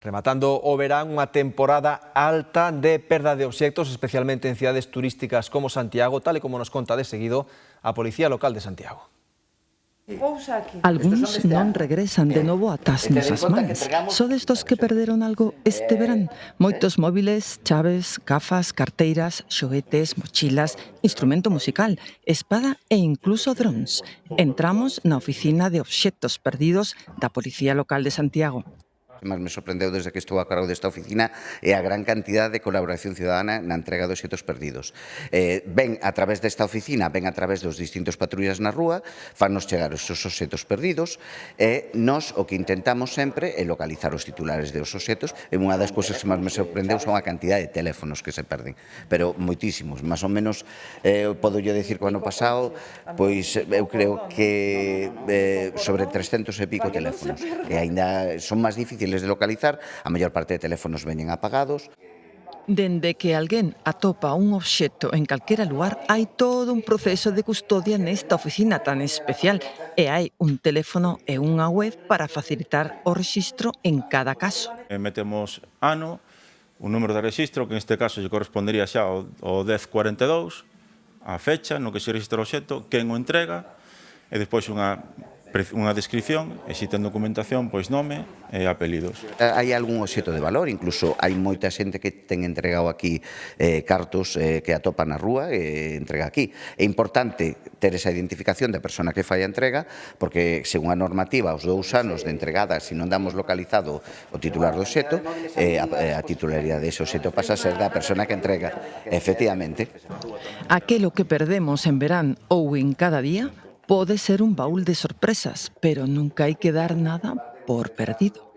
Rematando o verán, unha temporada alta de perda de obxectos, especialmente en cidades turísticas como Santiago, tal e como nos conta de seguido a Policía Local de Santiago. Algúns non regresan de novo ata as nosas mans. Sodes dos que perderon algo este verán. Moitos móviles, chaves, gafas, carteiras, xoguetes, mochilas, instrumento musical, espada e incluso drons. Entramos na oficina de obxectos perdidos da Policía Local de Santiago. O que máis me sorprendeu desde que estou a cargo desta oficina é a gran cantidad de colaboración ciudadana na entrega de obxectos perdidos. Ven a través desta oficina, ven a través dos distintos patrullas na rúa, fannos chegar os seus obxectos perdidos e nós o que intentamos sempre é localizar os titulares dos obxectos e unha das cousas que máis me sorprendeu son a cantidad de teléfonos que se perden, pero moitísimos, máis ou menos podo yo decir que o ano pasado, pois eu creo que sobre 300 e pico teléfonos, e aínda son máis difíciles de localizar, a maior parte de teléfonos veñen apagados. Dende que alguén atopa un obxecto en calquera lugar, hai todo un proceso de custodia nesta oficina tan especial e hai un teléfono e unha web para facilitar o rexistro en cada caso. Metemos ano, un número de rexistro, que neste caso lle correspondería xa ao 1042, a fecha no que se registra o obxecto, quen o entrega, e despois unha descripción, e se ten documentación, pois nome e apelidos. Hai algún obxecto de valor, incluso hai moita xente que ten entregado aquí cartos que atopa na rúa e entrega aquí. É importante ter esa identificación da persona que fai a entrega, porque, según a normativa, aos 2 anos de entregada, se non damos localizado o titular do obxecto, a titularidade dese obxecto pasa a ser da persona que entrega, efectivamente. Aquelo que perdemos en verán ou en cada día pode ser un baúl de sorpresas, pero nunca hai que dar nada por perdido.